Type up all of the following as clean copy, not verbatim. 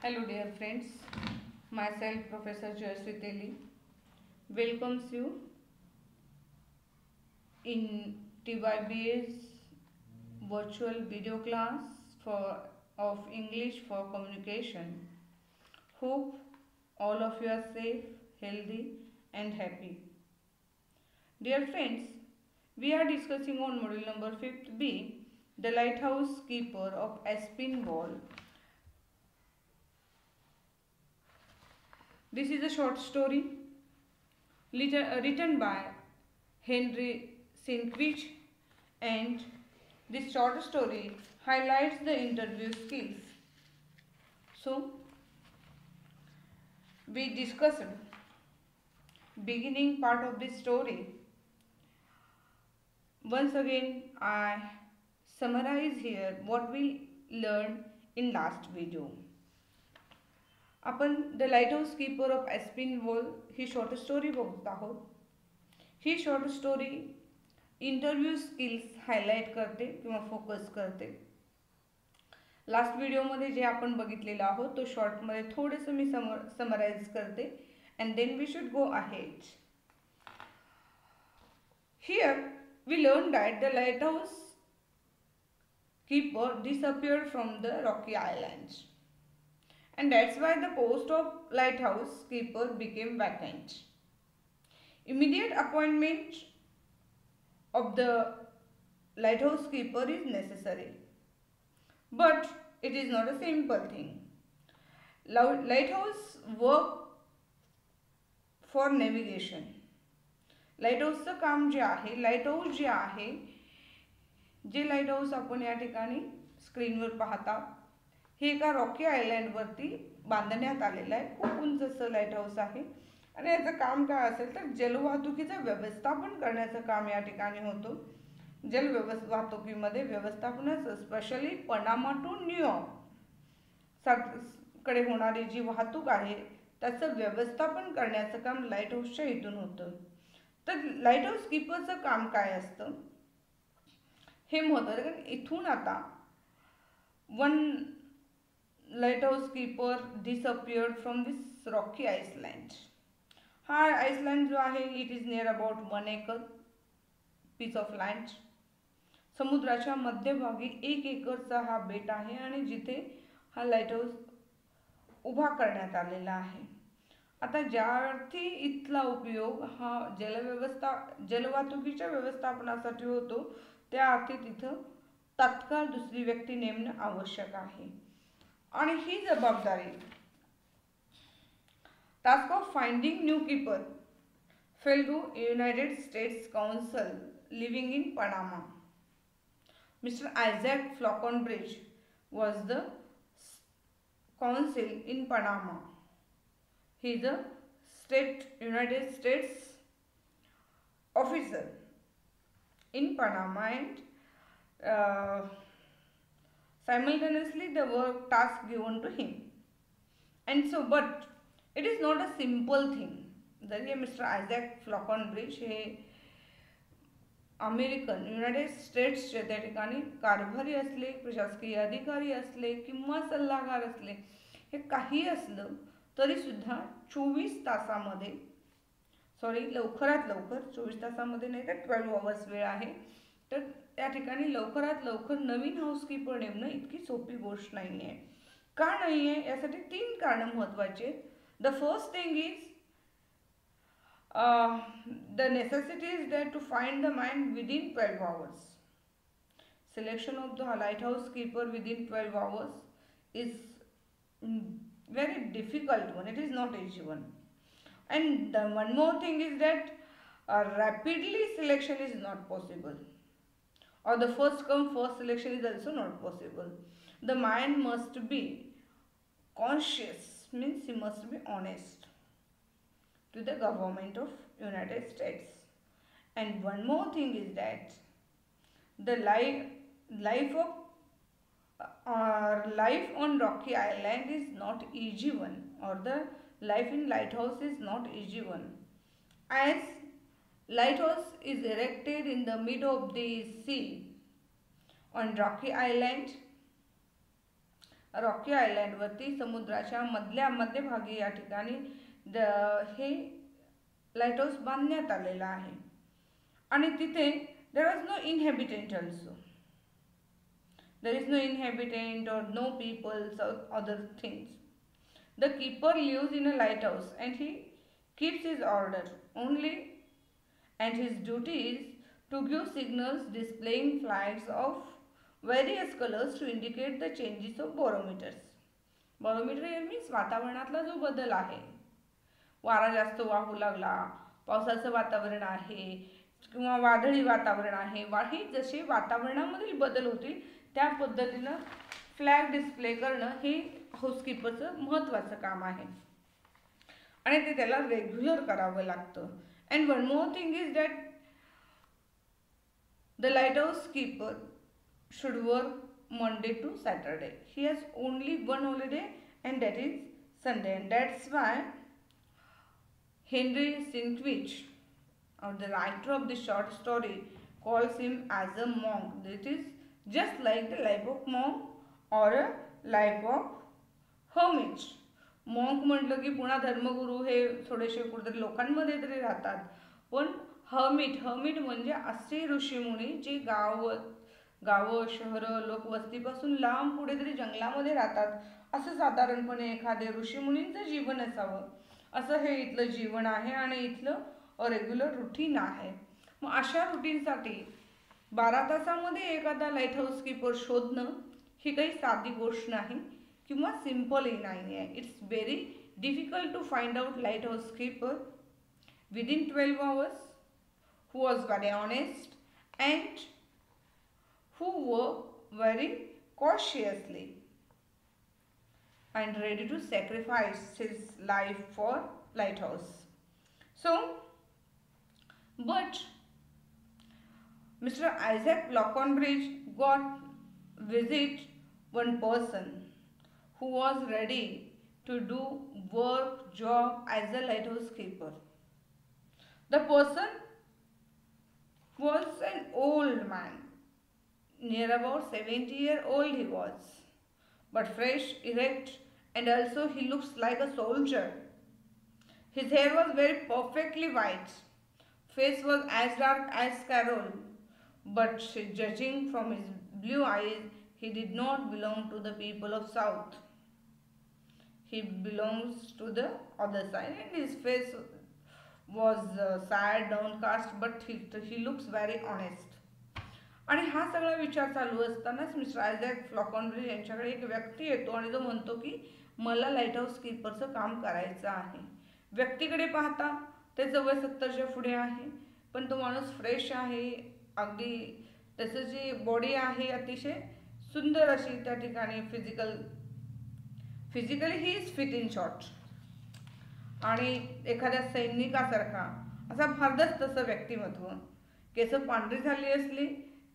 Hello dear friends, myself Professor Joyasri Teli welcomes you in TYBA's virtual video class for of English for communication. Hope all of you are safe, healthy and happy. Dear friends, we are discussing on module number 5B, the lighthouse keeper of Aspinwall. This is a short story written by Henry Sienkiewicz, and this short story highlights the interview skills. So, we discussed beginning part of this story. Once again, I summarize here what we learned in last video. आपण the lighthouse keeper of Aspinwall ही short story बघत आहोत. ही short story interview skills highlight करते किंवा focus करते. Last व्हिडिओमध्ये जे आपण बघितलेलं आहोत तो शॉर्टमध्ये थोडंसं मी समराइज करते and then we should go ahead. Here we learn that the lighthouse keeper disappeared from the Rocky Islands, and that's why the post of lighthouse keeper became vacant. Immediate appointment of the lighthouse keeper is necessary, but it is not a simple thing. Lighthouse work for navigation. लाईटहाऊसचं काम जे आहे, lighthouse जे आहे, जे lighthouse आपण या ठिकाणी स्क्रीनवर पाहता, हे एका रॉकी आयलँडवरती बांधण्यात आलेलं आहे. खूप उंच असं लाईट हाऊस आहे आणि याचं काम काय असेल तर जलवाहतुकीचं व्यवस्थापन करण्याचं काम या ठिकाणी होतं. वाहतुकीमध्ये व्यवस्थापनाचं स्पेशली पनामा टू न्यूयॉर्क कडे होणारी जी वाहतूक आहे त्याचं व्यवस्थापन करण्याचं काम लाईट हाऊसच्या इथून होतं. तर लाईट हाऊस कीपरचं काम काय असतं हे महत्त्वाचं, कारण इथून आता one lighthouse keeper disappeared from this rocky island. हा आइसलँड जो आहे it is near about 1 acre piece of land. समुद्राच्या मध्यभागी 1 एकरचा हा बेट आहे आणि जिथे हा लाईटहाऊस उभा करण्यात आलेला आहे. आता ज्यार्थी इथला उपयोग हा जलवाहतुकीच्या व्यवस्थापनासाठी होतो त्या अर्थी तिथं तात्काळ दुसरी व्यक्ती नेमणं आवश्यक आहे. आणि ही जबाबदारी task of finding new keeper fell to United States council living in Panama. Mister Isaac Falkenbridge was the council in Panama. He is a United States officer in Panama, and simultaneously the work task given to him. And so, but it is not a simple thing. जरी mister Isaac फ्लॉकनब्रिज हे American United स्टेट्सचे त्या ठिकाणी कारभारी असले, प्रशासकीय अधिकारी असले किंवा सल्लागार असले, हे काही असलं तरी सुद्धा 24 तासामध्ये लवकरात लवकर 24 तासामध्ये नाही तर 12 आवर्स वेळ आहे. तर त्या ठिकाणी लवकरात लवकर नवीन हाऊसकीपर नेमणं इतकी सोपी गोष्ट नाही आहे. का नाही आहे यासाठी 3 कारणं महत्त्वाची आहेत. The first thing is the necessity is that to find the mind within 12 hours. Selection of the lighthouse keeper within 12 hours is very difficult one. It is not easy one. And the one more thing is that rapidly selection is not possible, or the first come first selection is also not possible. The mind must be conscious, means he must be honest to the government of United States. And one more thing is that the life on Rocky Island is not easy one, or the life in lighthouse is not easy one, as lighthouse is erected in the mid of the sea on Rocky Island. Rocky आयलँडवरती समुद्राच्या मध्यभागी या ठिकाणी हे light house बांधण्यात आलेलं आहे आणि तिथे there was no inhabitant also. There is no inhabitant or no peoples or other things. The keeper lives in a lighthouse and he keeps his order only, and his duty is to give signals displaying flags of various colors to indicate the changes of barometers. Barometer means वातावरणातला जो बदल आहे, वारा जास्त वाहू लागला, पावसाचं वातावरण आहे किंवा वादळी वातावरण आहे, हे जसे वातावरणामधील बदल होतील त्या पद्धतीनं फ्लॅग डिस्प्ले करणं हे हाऊसकीपरचं महत्त्वाचं काम आहे आणि ते त्याला रेग्युलर करावं लागतं. And one more thing is that the lighthouse keeper should work Monday to Saturday. He has only one holiday and that is Sunday. And that's why Henry Sienkiewicz, or the writer of the short story, calls him as a monk. That is just like the life of monk or a life of hermit. monk म्हटलं की पुन्हा धर्मगुरू हे थोडेसे कुठेतरी लोकांमध्ये तरी राहतात, पण hermit म्हणजे असे ऋषीमुनी जे गावं शहरं लोकवस्तीपासून लांब कुठेतरी जंगलामध्ये राहतात, असं साधारणपणे एखाद्या ऋषीमुनींचं जीवन असावं असं हे इथलं जीवन आहे आणि इथलं रेग्युलर रुटीन आहे. मग अशा रुटीनसाठी 12 तासामध्ये एखादा लाईट हाऊस कीपर शोधणं ही काही साधी गोष्ट नाही किंवा सिम्पलही नाही आहे. It's very difficult to find out lighthouse keeper within 12 hours who was very honest and who worked very cautiously and ready to sacrifice his life for lighthouse. So, but Mr. Isaac Lockonbridge got visit one person who was ready to do job as a lighthouse keeper. The person was an old man, near about 70-year-old he was, but fresh, erect, and also he looks like a soldier. His hair was very perfectly white. Face was as dark as Carol, but judging from his blue eyes, he did not belong to the people of South. He belongs to the other side, and his face was sad, downcast, but he looks very honest. आणि हा सगळा विचार चालू असतानाच mister Isaac लॉकॉनब्रिज यांच्याकडे एक व्यक्ती येतो आणि तो म्हणतो की मला लाईट हाऊस कीपरचं काम करायचं आहे. व्यक्तीकडे पाहता त्याचं वय 70च्या पुढे आहे, पण तो माणूस फ्रेश आहे, अगदी त्याचं जी बॉडी आहे अतिशय सुंदर अशी त्या ठिकाणी physically he is fit in short आणि एखाद्या सैनिकासारखा असा भारदस्त तसं व्यक्तिमत्व. केस पांढरी झाली असली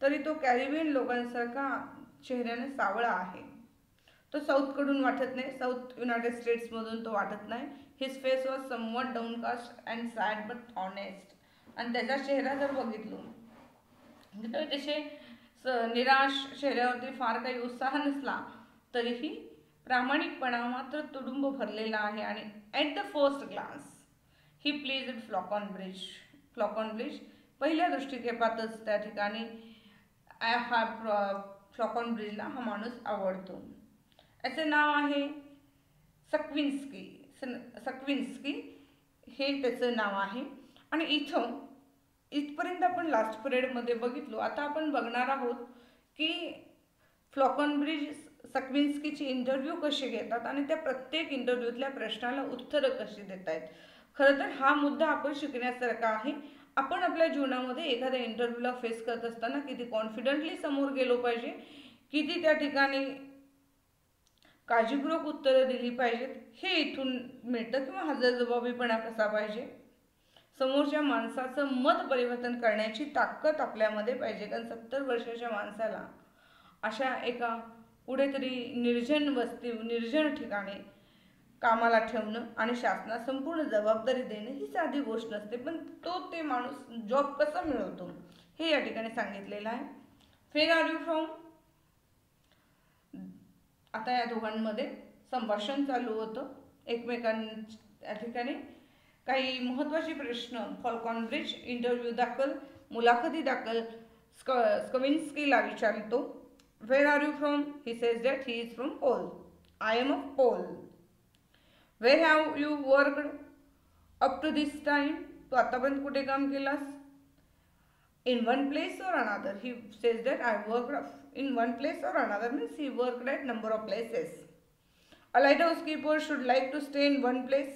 तरी तो कॅरिबियन लोकांसारखा चेहऱ्याने सावळा आहे. तो साऊथकडून वाटत नाही, साऊथ युनायटेड स्टेट्समधून तो वाटत नाही. His face was somewhat downcast and sad but honest. आणि त्याचा चेहरा जर बघितलो तर तसे निराश, चेहऱ्यावरती फार काही उत्साह नसला तरीही प्रामाणिकपणा मात्र तुडुंब भरलेला आहे. आणि at the first glance he pleased Falkenbridge पहिल्या दृष्टिक्षेपातच त्या ठिकाणी फ्लॉकॉनब्रिजला हा माणूस आवडतो. याचे नाव आहे सक्विन्स्की हे त्याचं नाव आहे. आणि इथपर्यंत आपण लास्ट पिरियडमध्ये बघितलो. आता आपण बघणार आहोत की फ्लॉकॉनब्रिज सक्विन्स्कीची इंटरव्ह्यू कशी घेतात आणि त्या प्रत्येक इंटरव्ह्यूतल्या प्रश्नाला उत्तरं कशी देत आहेत. खरं तर हा मुद्दा आपण शिकण्यासारखा आहे. आपण आपल्या जीवनामध्ये एखाद्या इंटरव्ह्यूला फेस करत असताना किती कॉन्फिडंटली समोर गेलो पाहिजे, किती त्या ठिकाणी काळजीपूर्वक उत्तरं दिली पाहिजेत हे इथून मिळतं. किंवा हजरजबाबीपणा कसा पाहिजे, समोरच्या माणसाचं मत परिवर्तन करण्याची ताकद आपल्यामध्ये पाहिजे. कारण 70 वर्षाच्या माणसाला अशा एका कुठेतरी निर्जन ठिकाणी कामाला ठेवणं आणि शासनाला संपूर्ण जबाबदारी देणं ही साधी गोष्ट नसते. पण ते माणूस जॉब कसा मिळवतो हे या ठिकाणी सांगितलेलं आहे. Wear are you from? आता या दोघांमध्ये संभाषण चालू होतं एकमेकांच्या ठिकाणी. काही महत्त्वाचे प्रश्न फॉल्कॉन ब्रिज इंटरव्ह्यू दाखल, मुलाखती दाखल स्कविन्स्कीला विचारतो. Where are you from? He says that he is from Pole. I am of Pole. Where have you worked up to this time? तू आतापर्यंत कुठे काम केलास? In one place or another? He says that I worked in one place or another, means he worked at number of places. A lighthouse keeper should like to stay in one place,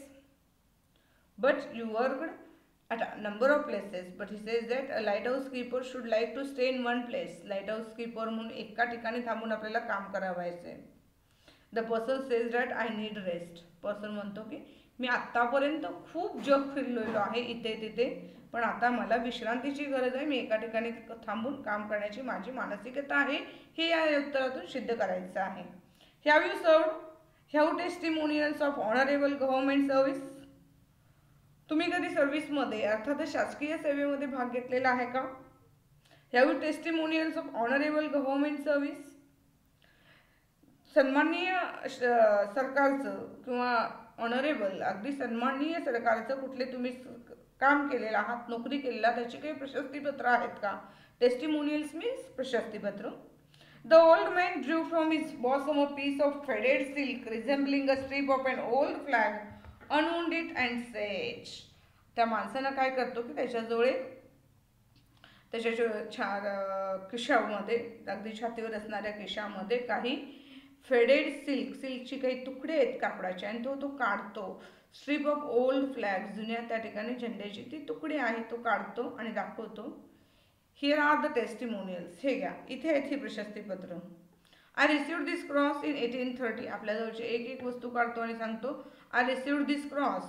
but you worked at a number of places. But he says that a lighthouse keeper should like to stay in one place. Lighthouse keeper म्हणून एका ठिकाणी थांबून आपल्याला काम करावयाचे. The person says that I need rest. Person म्हणतो की मी आतापर्यंत खूप जग फिरलेलो आहे इथे तिथे, पण आता मला विश्रांतीची गरज आहे. मी एका ठिकाणी थांबून काम करण्याची माझी मानसिकता आहे, हे या उत्तरातून सिद्ध करायचं आहे. Have you served? Have testimonials of honourable government service? तुम्ही कधी सर्व्हिसमध्ये अर्थात शासकीय सेवेमध्ये भाग घेतलेला आहे का? Have you testimonials of honourable government service? सन्माननीय सरकारचं किंवा ऑनरेबल अगदी सन्माननीय सरकारचं कुठले तुम्ही काम केलेलं आहात, नोकरी केलेला, त्याची काही प्रशस्तीपत्र आहेत का? टेस्टिमोनियल्स मीन्स प्रशस्तीपत्र. The old man drew from his bosom a piece of faded silk resembling a strip of an old flag unwound it and says. त्या माणसानं काय करतो की त्याच्याजवळ त्याच्या खिशामध्ये अगदी छातीवर असणाऱ्या खिशामध्ये काही फेडेड सिल्कची काही तुकडे आहेत कापडाचे आणि तो काढतो. स्ट्रीप ऑफ ओल्ड फ्लॅग, जुन्या त्या ठिकाणी झेंड्याची ती तुकडे आहे, तो काढतो आणि दाखवतो. Here are the testimonials. हे घ्या, इथे आहेत ही प्रशस्तीपत्र. I received this cross in 1830. आपल्याजवळचे एक वस्तू काढतो आणि सांगतो I received this cross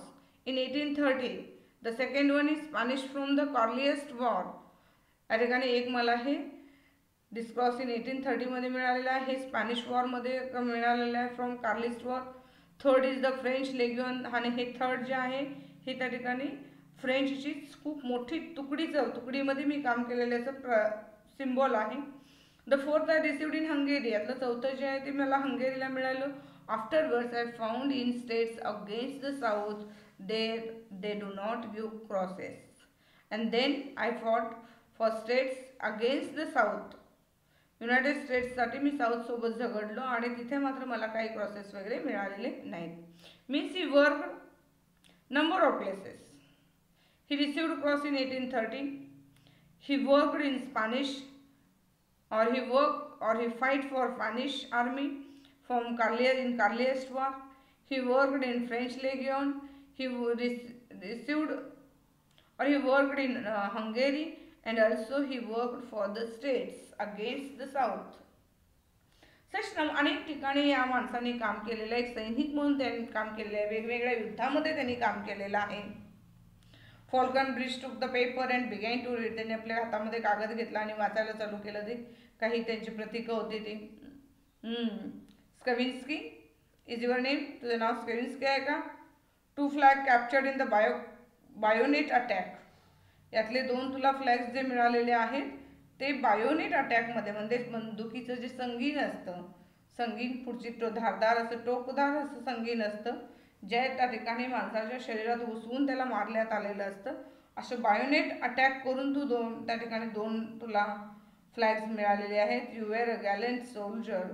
in 1830. The second one is Spanish from the Carlist war. या ठिकाणी एक मला हे दिस क्रॉस इन 1830 मध्ये मिळालेला आहे, हे स्पॅनिश वॉरमध्ये मिळालेलं आहे from Carlist war. Third is the French legion. आणि हे थर्ड जे आहे हे त्या ठिकाणी फ्रेंचची खूप मोठी तुकडीमध्ये मी काम केलेल्याचं सिम्बॉल आहे. The fourth I received in Hungary. यातलं चौथं जे आहे ते मला हंगेरीला मिळालं. Afterwards I found in States against the South they do not give crosses. And then I fought for States against the South. United स्टेट्ससाठी मी साऊथसोबत झगडलो आणि तिथे मात्र मला काही क्रॉसेस वगैरे मिळालेले नाहीत. Means he work number of places. He received cross in 1830. He worked in Spanish or he fight for Spanish army from Carlist war. He worked in French Legion. He received or he worked in Hungary, and also he worked for the states against the south. अनेक ठिकाणी या माणसाने काम केलेलं आहे. एक सैनिक म्हणून त्यांनी काम केलेलं आहे, वेगवेगळ्या युद्धामध्ये त्यांनी काम केलेलं आहे. Falconbridge took the paper and began to read. त्यांनी आपल्या हातामध्ये कागद घेतला आणि वाचायला चालू केलं. ते काही त्यांची प्रतीकं होती ती. स्कविन्स्की इज युअर नेम. तुझं नाव स्कविन्स्की आहे का? 2 flag captured in the BioNTech attack. यातले 2 तुला फ्लॅग्स जे मिळालेले आहेत ते बायोनेट अटॅकमध्ये, म्हणजे बंदुकीचं जे संगीन असतं, संगीन पुढची धारदार असं टोकदार असं संगीन असतं, जे त्या ठिकाणी माणसाच्या शरीरात घुसवून त्याला मारण्यात आलेलं असतं. असं बायोनेट अटॅक करून त्या ठिकाणी 2 तुला फ्लॅग्स मिळालेले आहेत. You were a gallant soldier.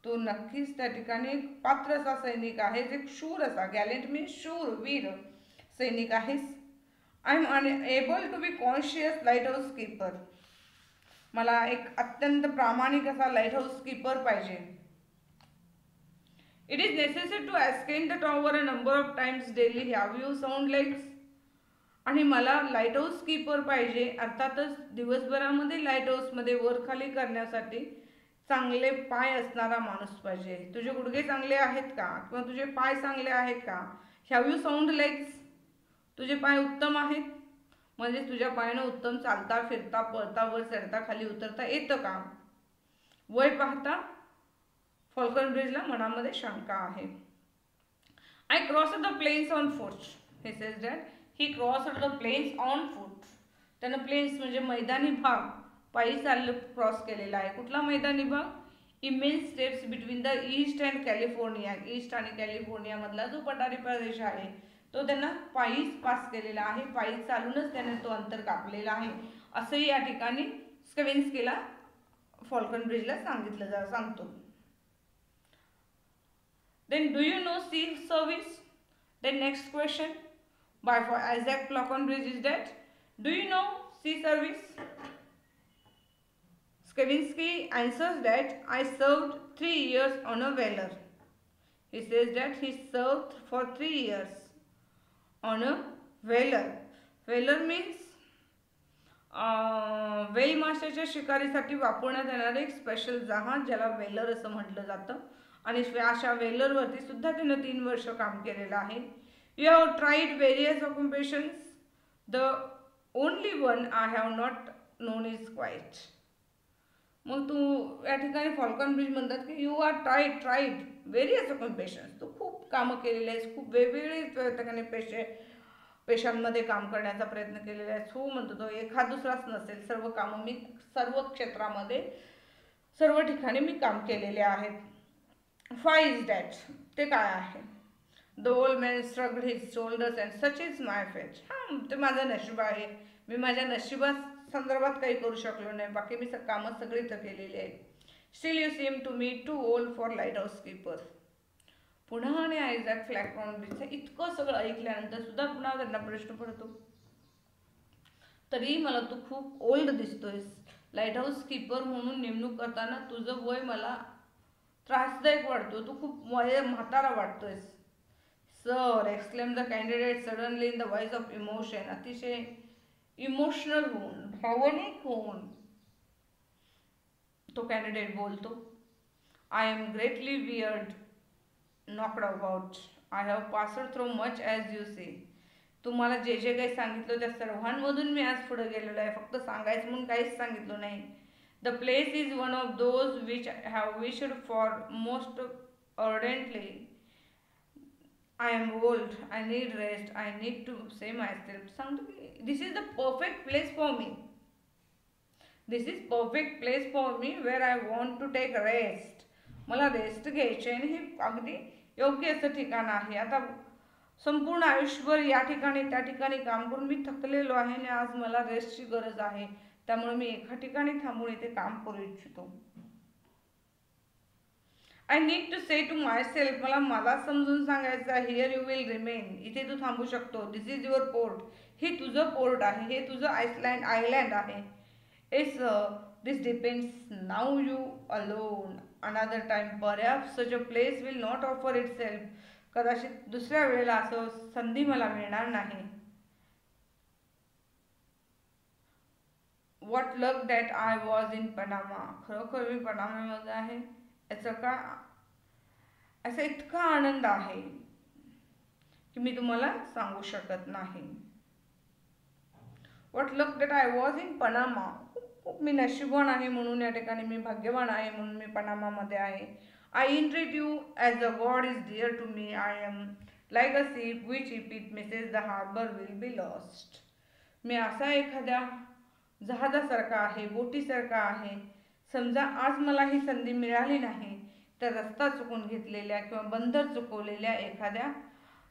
तो नक्कीच त्या ठिकाणी पात्र असा सैनिक आहे, एक शूर असा. गॅलंट मीन्स शूर, वीर सैनिक आहेस. I am unable to be conscious lighthouse keeper. मला एक अत्यंत प्रामाणिक असा लाईट हाऊस कीपर पाहिजे. It is necessary to ascend the tower a number of times daily. Have you sound legs? आणि मला लाईट हाऊस कीपर पाहिजे, अर्थातच दिवसभरामध्ये लाईट हाऊसमध्ये वर खाली करण्यासाठी चांगले पाय असणारा माणूस पाहिजे. तुझे गुडघे चांगले आहेत का, किंवा तुझे पाय चांगले आहेत का? Have you sound legs. तुझे पाय उत्तम आहेत, म्हणजे तुझ्या पायानं उत्तम चालता फिरता पळता वर चढता खाली उतरता येतं का? वय पाहता फॉल्कन ब्रिजला मनामध्ये शंका आहे. I crossed the plains on foot. He says that he crossed the plains on foot. त्यानं प्लेन्स म्हणजे मैदानी भाग पायी क्रॉस केलेला आहे. कुठला मैदानी भाग? Immense steps between the east and California. East आणि कॅलिफोर्नियामधला जो पठारी प्रदेश आहे तो त्यांना पायीच पास केलेला आहे, पायी चालूनच त्याने तो अंतर कापलेला आहे असंही या ठिकाणी स्केविन्स्कीला फॉल्कन ब्रिजला सांगतो. Then do you know sea service? Then next question by for Isaac Falconbridge is that, do you know sea service? Skavinsky answers that I served 3 years on a whaler. He says that he served for 3 years on a whaler. Whaler means वेल माशाच्या शिकारीसाठी वापरण्यात येणारं एक special जहाज ज्याला velar असं म्हटलं जातं आणि अशा वेलरवरती सुद्धा त्यानं 3 वर्ष काम केलेलं आहे. You have tried various occupations. The only one I have not known is quiet. मग तू या ठिकाणी फॉल्कन ब्रिज म्हणतात की you are tried various occupations. तू खूप कामं केलेली आहेस, खूप वेगवेगळे ठिकाणी पेशांमध्ये काम करण्याचा प्रयत्न केलेला आहे. हो म्हणतो तो, एखाद दुसराच नसेल, सर्व कामं मी सर्व क्षेत्रामध्ये सर्व ठिकाणी मी काम केलेले आहेत. फाय इज दॅट, ते काय आहे? The old man struggled his shoulders and such is my fate. हां, ते माझं नशीब आहे. मी माझ्या नशिबा संदर्भात काही करू शकलो नाही, बाकी मी कामं सगळी तर केलेली आहेत. Still you seem to me too old for lighthouse keeper. पुन्हा आणि आयझॅक फ्लॅकॉनब्रिजचं इतकं सगळं ऐकल्यानंतर सुद्धा पुन्हा त्यांना प्रश्न पडतो, तरी मला तू खूप ओल्ड दिसतोयस. लाईट हाऊस कीपर म्हणून नेमणूक करताना तुझं वय मला त्रासदायक वाटतो, तू खूप म्हातारा वाटतोयस. Sir, exclaim the candidate suddenly in the voice of emotion. अतिशय इमोशनल होऊन, भावनिक होऊन तो कॅन्डिडेट बोलतो. I am greatly wearied, knocked about. I have passed through much as you say. तुम्हाला जे जे काही सांगितलं त्या सर्वांमधून मी आज पुढे गेलेलो आहे, फक्त सांगायचं म्हणून काहीच सांगितलं नाही. The place is one of those which have wished for most ardently. I am old, I need rest, I need to say myself. सांगतो की this is the perfect place for me. This is perfect place for me where I want to take rest. मला rest घ्यायची आहे आणि हे अगदी योग्य असं ठिकाण आहे. आता संपूर्ण आयुष्यभर या ठिकाणी त्या ठिकाणी काम करून मी थकलेलो आहे आणि आज मला रेस्टची गरज आहे, त्यामुळे मी एका ठिकाणी थांबून इथे काम करू इच्छितो. I need to say to myself. मला समजून सांगायचं आहे, हिअर यू विल रिमेन. इथे तू थांबू शकतो. दिस इज युअर पोर्ट. हे तुझं पोर्ट आहे, हे तुझं आयलँड आहे. It's this depends now you alone. Another time perhaps such a place will not offer itself. कदाचित दुसऱ्या वेळेला असं संधी मला मिळणार नाही. What luck that I was in Panama. खरोखर मी पनामामध्ये आहे याचा इतका आनंद आहे की मी तुम्हाला सांगू शकत नाही. What luck that I was in Panama. खूप मी नशीबवान आहे म्हणून या ठिकाणी, मी भाग्यवान आहे म्हणून मी पनामामध्ये आहे. I entreat you as a God is dear to me. I am like a ship which if it misses the harbour will be lost. मी असा एखाद्या जहाजासारखा आहे, बोटीसारखा आहे. समजा आज मला ही संधी मिळाली नाही तर रस्ता चुकून घेतलेल्या किंवा बंदर चुकवलेल्या एखाद्या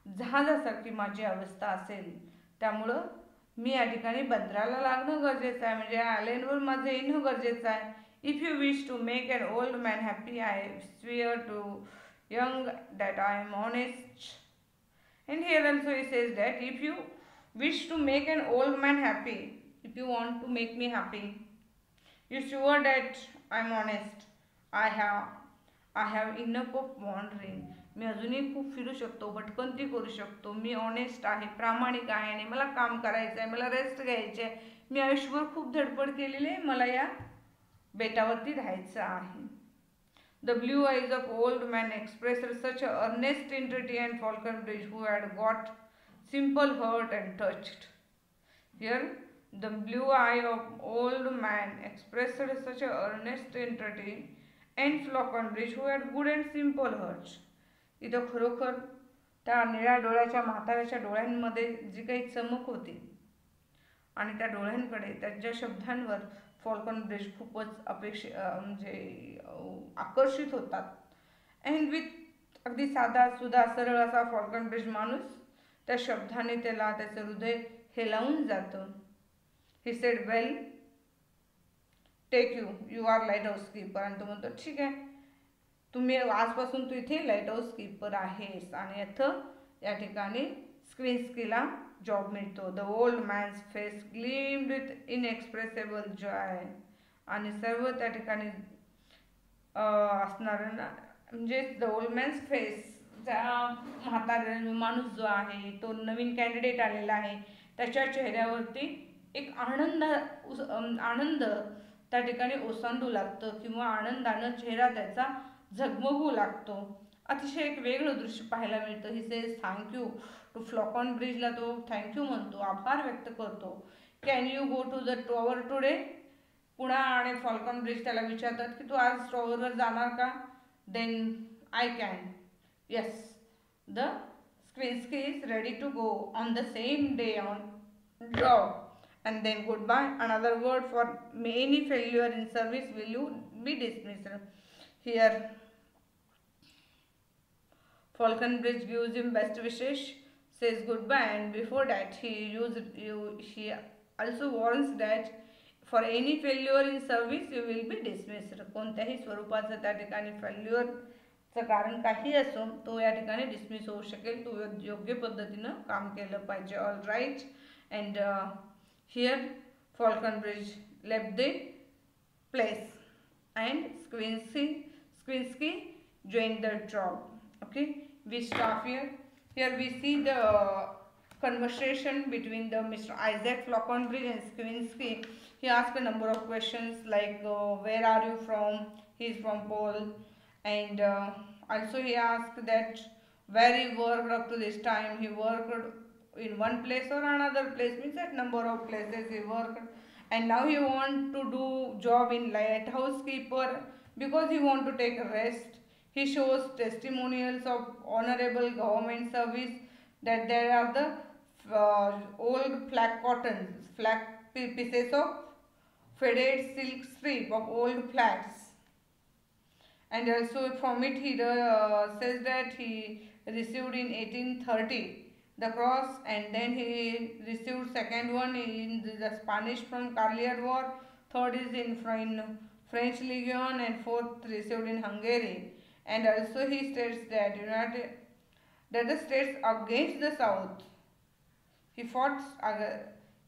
जहाजासारखी माझी अवस्था असेल. त्यामुळं मी या ठिकाणी बंदराला लागणं गरजेचं आहे, म्हणजे आयलँडवर माझं येणं गरजेचं आहे. If you wish to make an old man happy I swear to young that I am honest. And here also he says that if you wish to make an old man happy, if you want to make me happy, you sure that I am honest. I have enough of wandering. मी अजूनही खूप फिरू शकतो, भटकंती करू शकतो. मी honest आहे, प्रामाणिक आहे आणि मला काम करायचं आहे, मला रेस्ट घ्यायची आहे. मी आयुष्यभर खूप धडपड केलेली आहे, मला या बेटावरती राहायचं आहे. The blue eyes of old man expressed such earnest entreaty and Falconbridge, who had got simple hurt and touched. Here the blue eye of old man expressed such earnest entreaty and Falconbridge, who had good and simple hurts. इथं खरोखर त्या निळ्या डोळ्याच्या म्हाताऱ्याच्या डोळ्यांमध्ये जी काही चमक होती आणि त्या डोळ्यांकडे, त्याच्या शब्दांवर फॉल्कन ब्रिज खूपच म्हणजे आकर्षित होतात. अँड विथ अगदी साधा सुधा सरळ असा फॉल्कन ब्रिज माणूस त्या शब्दाने त्याला त्याचं हृदय हेलावून जातं. He said well take you, you are lighthouse keeper. आणि तो म्हणतो ठीक आहे, तुम्ही आजपासून तू इथे लाईट हाऊस कीपर आहेस. आणि इथं या ठिकाणी स्क्विन्स्कीला जॉब मिळतो. The old man's face gleamed with inexpressible joy. आणि सर्व त्या ठिकाणी असणारं ना, म्हणजे द ओल्ड मॅन्स फेस, त्या म्हातारा माणूस जो आहे, तो नवीन कॅन्डिडेट आलेला आहे, त्याच्या चेहऱ्यावरती एक आनंद त्या ठिकाणी ओसंडू लागतं किंवा आनंदानं चेहरा त्याचा झगमगू लागतो. अतिशय एक वेगळं दृश्य पाहायला मिळतं. ही सेज थँक्यू टू फ्लॉकॉन ब्रिजला तो थँक्यू म्हणतो, आभार व्यक्त करतो. Can you go to the tower today. पुन्हा आणि फॉल्कॉन ब्रिज त्याला विचारतात की तू आज टॉवरवर जाणार का. Then I can, yes. The Skawinski is ready to go on the same day on job. And then goodbye. Another word for any failure in service, will you be dismissed. Here Falconbridge gives him best wishes, says goodbye, and before that he also warns that for any failure in service you will be dismissed. कोणत्याही स्वरूपाचं त्या ठिकाणी फेल्युअरचं कारण काही असो, तो या ठिकाणी डिसमिस होऊ शकेल. तो योग्य पद्धतीनं काम केलं पाहिजे. All right. And here Falconbridge left the place and Squinsky joined the job. Okay, we stop here. Here we see the conversation between the Mr. Isaac Falconbridge and Squinsky. He asked a number of questions like where are you from. He is from Pole. And also he asked that where he worked up to this time. He worked in one place or another place, means that number of places he worked. And now he want to do job in lighthouse keeper because he want to take a rest. He shows testimonials of honorable government service, that there are the old flag pieces of faded silk strip of old flags. And also from it he says that he received in 1830 the cross, and then he received second one in the Spanish from Carlier War, third is in French Legion, and fourth received in Hungary. And also he states that the states against the South, he fought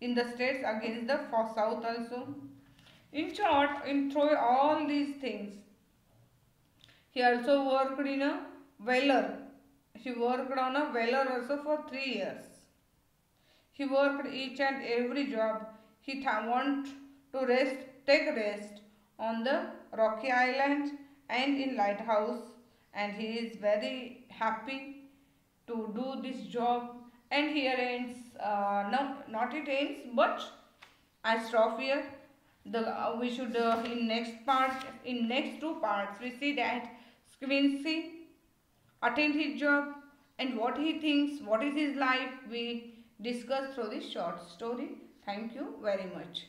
in the states against the South also. In short, in through all these things, he also worked in a whaler. He worked on a whaler also for 3 years. He worked each and every job. He want to take rest on the rocky island and in lighthouse, and he is very happy to do this job. And here ends, no, not it ends, but I stop here. We should in next 2 parts we see that Squinsky attend his job and what he thinks, what is his life, we discuss through this short story. Thank you very much.